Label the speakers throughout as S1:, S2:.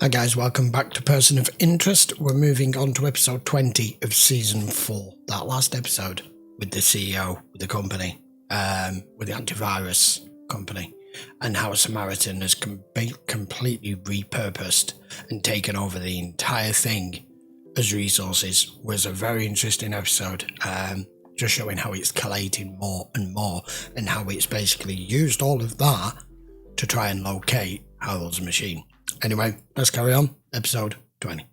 S1: Hi guys, welcome back to Person of Interest. We're moving on to episode 20 of season 4. That last episode with the CEO of the company, with the antivirus company, and how a Samaritan has completely repurposed and taken over the entire thing as resources. Was a very interesting episode, just showing how it's collating more and more and how it's basically used all of that to try and locate Harold's machine. Anyway, let's carry on. Episode 20.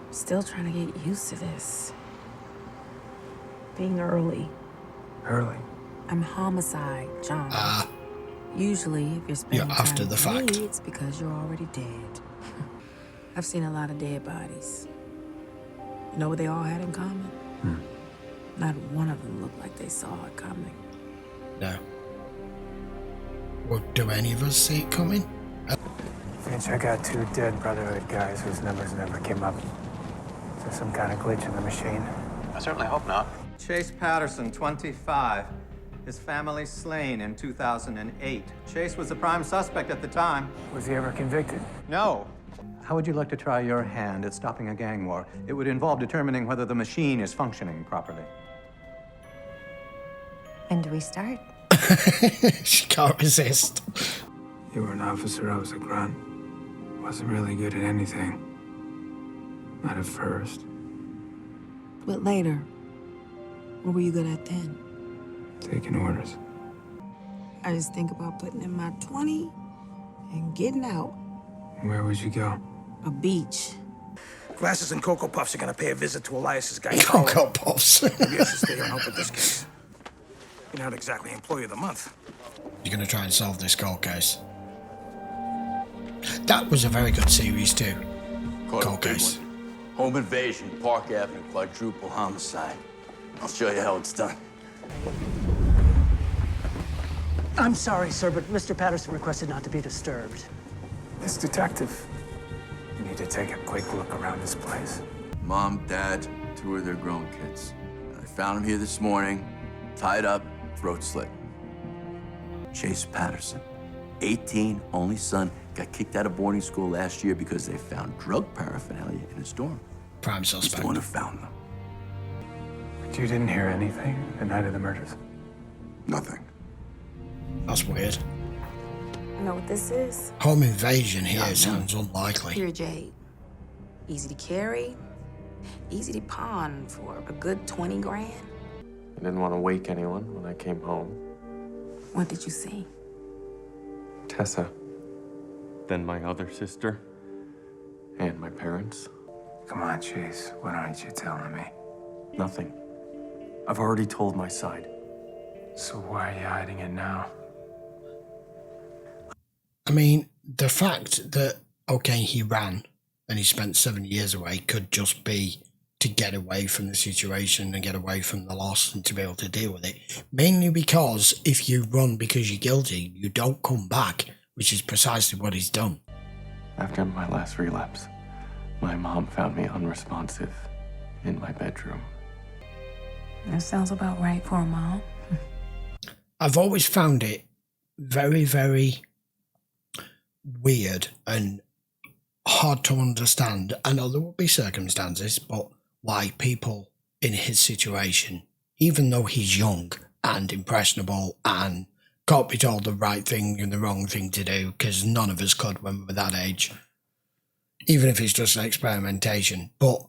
S2: Still trying to get used to this. Being early.
S3: Early?
S2: I'm homicide, John. Usually, if you're spending time
S1: after the
S2: with
S1: fact.
S2: me, it's because you're already dead. I've seen a lot of dead bodies. You know what they all had in common? Not one of them looked like they saw it coming.
S1: No. Well, do any of us see it coming?
S3: Finch, I got 2 dead Brotherhood guys whose numbers never came up. Is there some kind of glitch in the machine?
S4: I certainly hope not.
S5: Chase Patterson, 25. His family slain in 2008. Chase was the prime suspect at the time.
S3: Was he ever convicted?
S5: No. How would you like to try your hand at stopping a gang war? It would involve determining whether the machine is functioning properly.
S6: When do we start?
S1: She can't resist.
S3: You were an officer, I was a grunt. Wasn't really good at anything. Not at first.
S2: But later, what were you good at then?
S3: Taking orders.
S2: I just think about putting in my 20 and getting out.
S3: Where would you go?
S2: A beach.
S7: Glasses and Cocoa Puffs are gonna pay a visit to Elias's guy.
S1: Cocoa Puffs.
S7: Maybe I should stay here and help with this case. You're not exactly Employee of the Month.
S1: You're going to try and solve this cold case. That was a very good series too. Cold case.
S4: Home invasion, Park Avenue, quadruple homicide. I'll show you how it's done.
S8: I'm sorry, sir, but Mr. Patterson requested not to be disturbed.
S3: This detective. You need to take a quick look around this place.
S4: Mom, Dad, 2 of their grown kids. I found him here this morning, tied up, throat slit. Chase Patterson, 18, only son, got kicked out of boarding school last year because they found drug paraphernalia in his dorm.
S1: Prime
S4: He's
S1: suspect.
S4: the one who found them.
S3: But you didn't hear anything the night of the murders?
S4: Nothing.
S1: That's weird.
S2: You know what this is?
S1: Home invasion here sounds unlikely.
S2: Pure jade. Easy to carry, easy to pawn for a good 20 grand.
S9: I didn't want to wake anyone when I came home.
S2: What did you see?
S9: Tessa, then my other sister, and my parents.
S3: Come on, Chase. What aren't you telling me?
S9: Nothing. I've already told my side.
S3: So why are you hiding it now?
S1: I mean, the fact that, okay, he ran and he spent 7 years away could just be to get away from the situation and get away from the loss and to be able to deal with it. Mainly because if you run because you're guilty, you don't come back, which is precisely what he's done.
S9: After my last relapse, my mom found me unresponsive in my bedroom.
S2: That sounds about right for a mom.
S1: I've always found it very, very weird and hard to understand. I know there will be circumstances, but why people in his situation, even though he's young and impressionable and can't be told the right thing and the wrong thing to do, because none of us could when we were that age, even if it's just an experimentation, but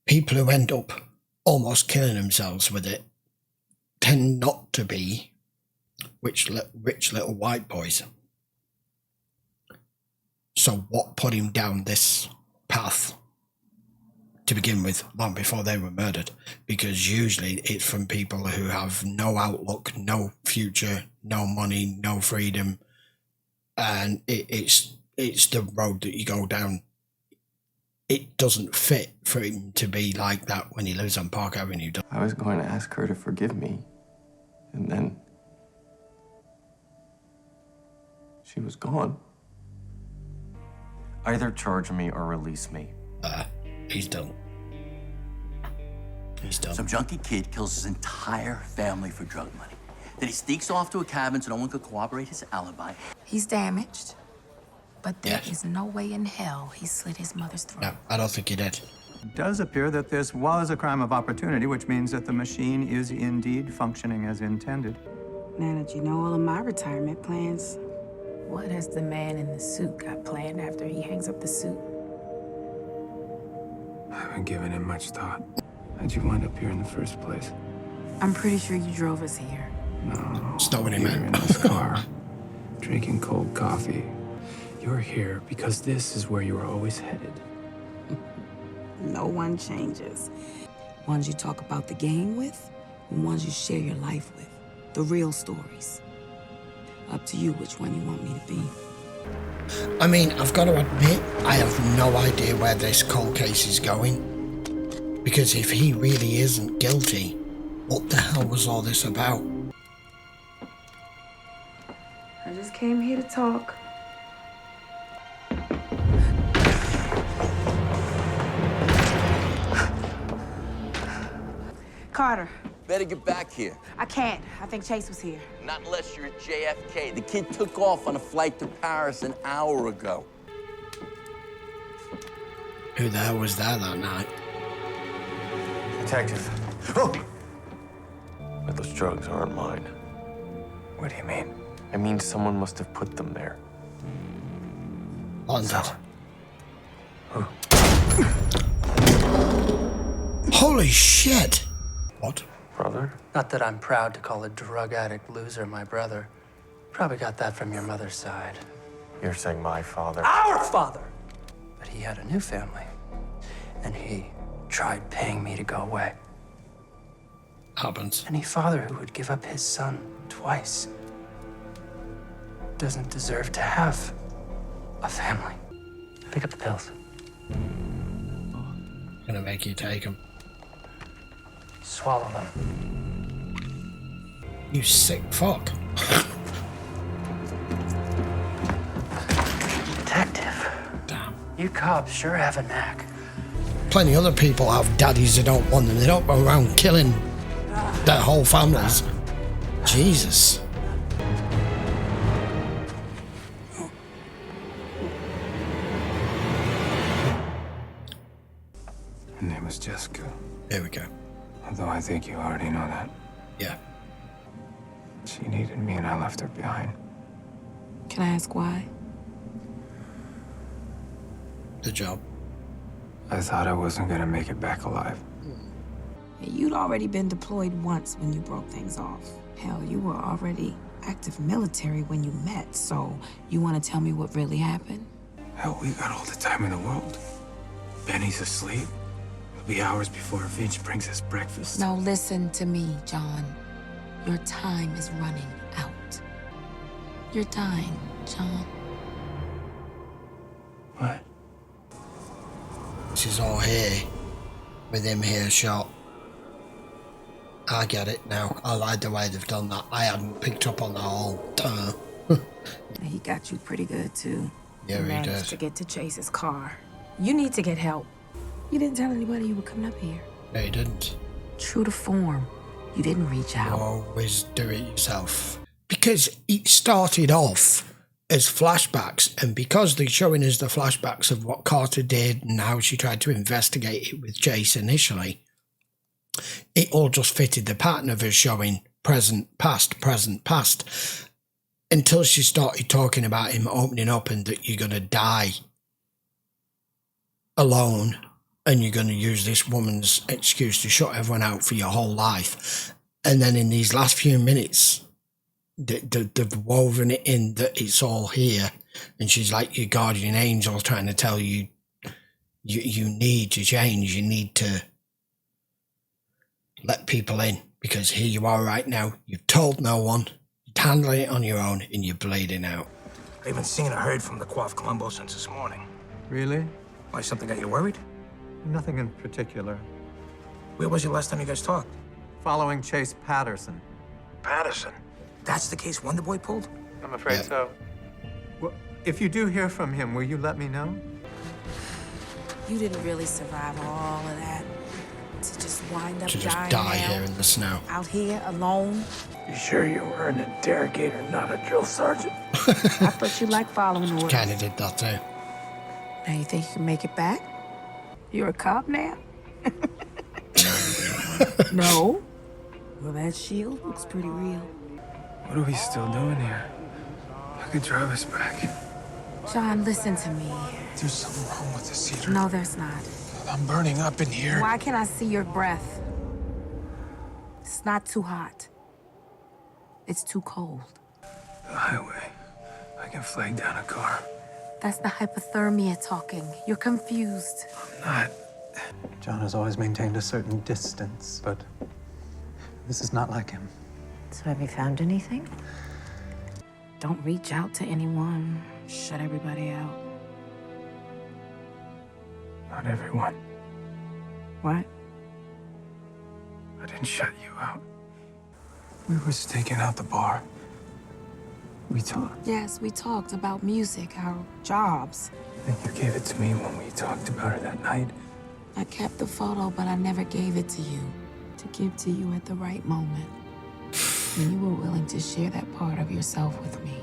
S1: people who end up almost killing themselves with it tend not to be rich little white boys. So what put him down this path to begin with, long before they were murdered? Because usually it's from people who have no outlook, no future, no money, no freedom, and it's the road that you go down. It doesn't fit for him to be like that when he lives on Park Avenue.
S9: I was going to ask her to forgive me, and then she was gone. Either charge me or release me.
S1: He's done. He's done.
S4: Some junkie kid kills his entire family for drug money. Then he sneaks off to a cabin so no one could corroborate his alibi.
S2: He's damaged. But there is no way in hell he slit his mother's throat.
S1: No, I don't think he did.
S5: It does appear that this was a crime of opportunity, which means that the machine is indeed functioning as intended.
S2: Now that you know all of my retirement plans, what has the man in the suit got planned after he hangs up the suit?
S3: I haven't given it much thought. How'd you wind up here in the first place?
S2: I'm pretty sure you drove us here.
S3: No.
S1: It's not what he
S3: You're
S1: meant.
S3: in this car, drinking cold coffee. You're here because this is where you were always headed.
S2: No one changes. Ones you talk about the game with, and ones you share your life with. The real stories. Up to you which one you want me to be.
S1: I mean, I've got to admit, I have no idea where this cold case is going. Because if he really isn't guilty, what the hell was all this about?
S2: I just came here to talk. Carter,
S4: Better get back here.
S2: I can't. I think Chase was here.
S4: Not unless you're at JFK. The kid took off on a flight to Paris an hour ago.
S1: Who the hell was there that night?
S3: Detective. Oh!
S9: But those drugs aren't mine.
S3: What do you mean?
S9: I mean, someone must have put them there.
S1: Haunted. Holy shit! What?
S9: Brother?
S8: Not that I'm proud to call a drug addict loser my brother. Probably got that from your mother's side.
S9: You're saying my father?
S8: Our father! But he had a new family. And he tried paying me to go away.
S1: Happens.
S8: Any father who would give up his son twice doesn't deserve to have a family. Pick up the pills.
S1: Gonna make you take him.
S8: Swallow them.
S1: You sick fuck.
S8: Detective,
S1: Damn.
S8: you cops sure have a knack.
S1: Plenty other people have daddies that don't want them. They don't go around killing their whole families. Jesus.
S3: Her name was Jessica.
S1: Here we go.
S3: Although I think you already know that.
S1: Yeah.
S3: She needed me and I left her behind.
S2: Can I ask why?
S1: The job.
S3: I thought I wasn't gonna make it back alive.
S2: You'd already been deployed once when you broke things off. Hell, you were already active military when you met, so you want to tell me what really happened?
S3: Hell, we got all the time in the world. Benny's asleep. It'll be hours before Finch brings us breakfast.
S2: Now listen to me, John. Your time is running out. You're dying, John.
S3: What?
S1: This is all here. With him here shot. I get it now. I like the way they've done that. I hadn't picked up on the whole.
S2: He got you pretty good, too.
S1: Yeah,
S2: You
S1: he
S2: managed
S1: does.
S2: to get to Chase's car. You need to get help. You didn't tell anybody you were coming up here.
S1: No, you didn't.
S2: True to form, you didn't reach
S1: You
S2: out.
S1: always do it yourself. Because it started off as flashbacks, and because they're showing us the flashbacks of what Carter did and how she tried to investigate it with Chase initially, it all just fitted the pattern of her showing present, past, until she started talking about him opening up and that you're going to die alone and you're going to use this woman's excuse to shut everyone out for your whole life. And then in these last few minutes, they've woven it in that it's all here, and she's like your guardian angel trying to tell you you need to change, you need to let people in, because here you are right now, you've told no one, you're handling it on your own, and you're bleeding out.
S7: I haven't seen or heard from the Quaff Colombo since this morning.
S5: Really?
S7: Why, something got you worried?
S5: Nothing in particular.
S7: Where was you last time you guys talked?
S5: Following Chase Patterson.
S7: Patterson. That's the case Wonder Boy pulled?
S5: I'm afraid
S1: Yeah.
S5: so. Well, if you do hear from him, will you let me know?
S2: You didn't really survive all of that. To just wind up
S1: To just
S2: dying
S1: die
S2: now,
S1: here in the snow.
S2: out here alone.
S7: You sure you were an interrogator, not a drill sergeant?
S2: I thought you liked following the world.
S1: Kind of did that too.
S2: Now you think you can make it back? You're a cop now? No. Well, that shield looks pretty real.
S3: What are we still doing here? I could drive us back.
S2: John, listen to me.
S3: There's something wrong with the cedar.
S2: No, there's not.
S3: I'm burning up in here.
S2: Why can't I see your breath? It's not too hot. It's too cold.
S3: The highway. I can flag down a car.
S2: That's the hypothermia talking. You're confused.
S3: I'm not.
S5: John has always maintained a certain distance, but this is not like him.
S6: So have you found anything?
S2: Don't reach out to anyone. Shut everybody out.
S3: Not everyone.
S2: What?
S3: I didn't shut you out. We were staking out the bar. We talked.
S2: Yes, we talked about music, our jobs.
S3: I think you gave it to me when we talked about her that night.
S2: I kept the photo, but I never gave it to you. To give to you at the right moment. When you were willing to share that part of yourself with me.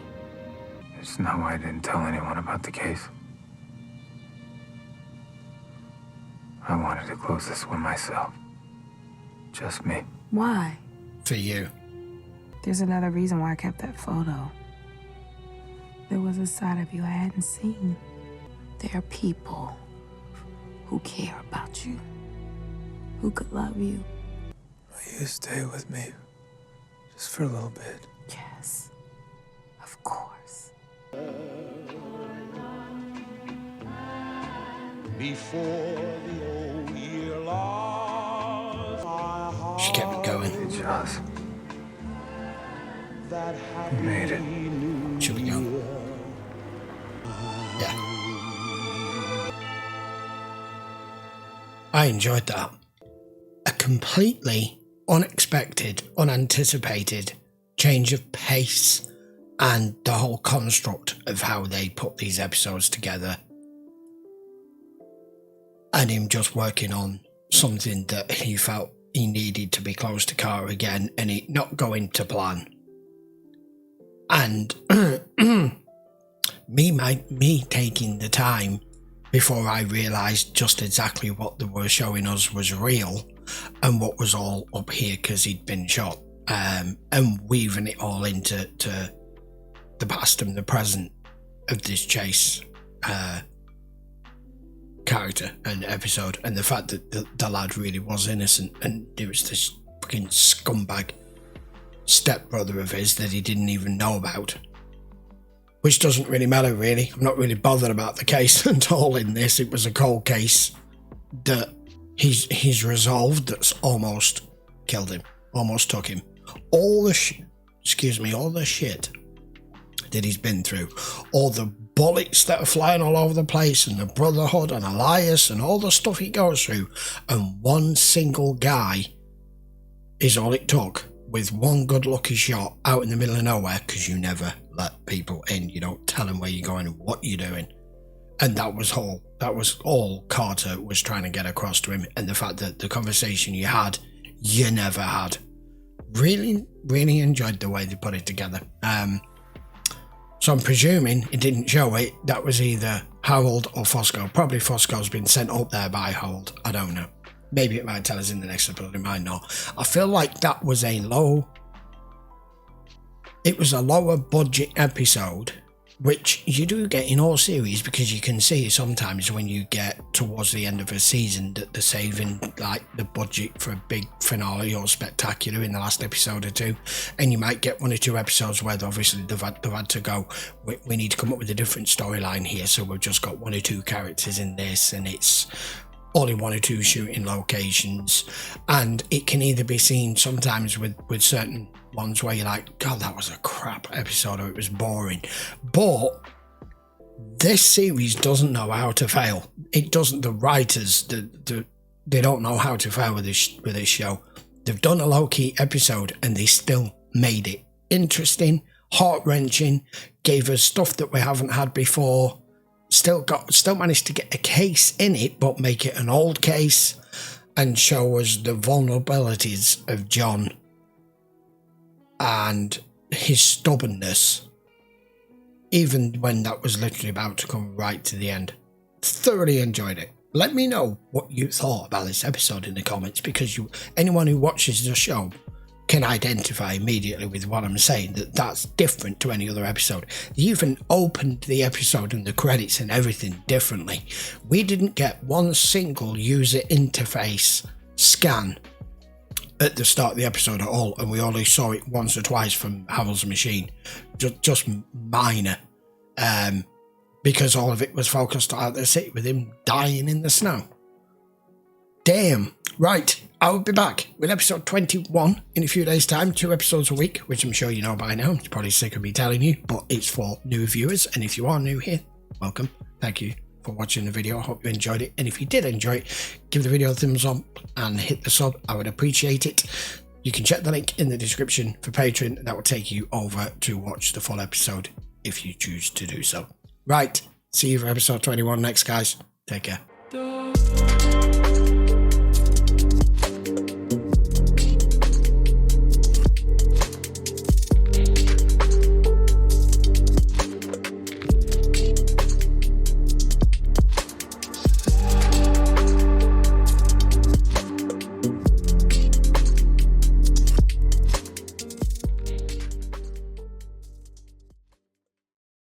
S3: It's not why I didn't tell anyone about the case. I wanted to close this one myself. Just me.
S2: Why?
S1: For you.
S2: There's another reason why I kept that photo. There was a side of you I hadn't seen. There are people who care about you, who could love you.
S3: Will you stay with me? Just for a little bit.
S2: Yes, of course.
S10: Before the old year lost my heart.
S1: She kept it going.
S3: Hey, Jaws. You made it.
S1: Should we go? Yeah. I enjoyed that. A completely unexpected, unanticipated change of pace and the whole construct of how they put these episodes together. And him just working on something that he felt he needed to be close to Carter again and it not going to plan. And me taking the time before I realised just exactly what they were showing us was real and what was all up here because he'd been shot, and weaving it all into the past and the present of this chase character and episode, and the fact that the lad really was innocent and it was this fucking scumbag stepbrother of his that he didn't even know about. Which doesn't really matter, really. I'm not really bothered about the case at all in this. It was a cold case that he's resolved that's almost killed him, almost took him. All the shit that he's been through, all the bullets that are flying all over the place, and the Brotherhood and Elias and all the stuff he goes through, and one single guy is all it took, with one good lucky shot out in the middle of nowhere, because you never let people in. You don't tell them where you're going and what you're doing. And that was all Carter was trying to get across to him, and the fact that the conversation you never had. Really, really enjoyed the way they put it together. So I'm presuming it didn't show it. That was either Harold or Fusco. Probably Fusco's been sent up there by Harold. I don't know. Maybe it might tell us in the next episode, it might not. I feel like that was a lower budget episode, which you do get in all series, because you can see sometimes when you get towards the end of a season that they're saving like the budget for a big finale or spectacular in the last episode or two, and you might get one or two episodes where obviously they've had to go, we need to come up with a different storyline here, so we've just got one or two characters in this, and it's only one or two shooting locations, and it can either be seen sometimes with certain ones where you're like, God, that was a crap episode, or it was boring. But this series doesn't know how to fail. It doesn't. The writers, they don't know how to fail with this show. They've done a low-key episode and they still made it interesting, heart-wrenching, gave us stuff that we haven't had before. Still managed to get a case in it, but make it an old case and show us the vulnerabilities of John and his stubbornness even when that was literally about to come right to the end. Thoroughly enjoyed it. Let me know what you thought about this episode in the comments, because anyone who watches the show can identify immediately with what I'm saying, that's different to any other episode. They even opened the episode and the credits and everything differently. We didn't get one single user interface scan at the start of the episode at all, and we only saw it once or twice from Harold's machine, just minor, because all of it was focused out the city with him dying in the snow. Damn. Right, I'll be back with episode 21 in a few days' time, 2 episodes a week, which I'm sure you know by now. You're probably sick of me telling you, but it's for new viewers, and if you are new here, welcome. Thank you for watching the video. I hope you enjoyed it, and if you did enjoy it, give the video a thumbs up and hit the sub. I would appreciate it. You can check the link in the description for Patreon. That will take you over to watch the full episode if you choose to do so. Right, see you for episode 21 next, guys. Take care.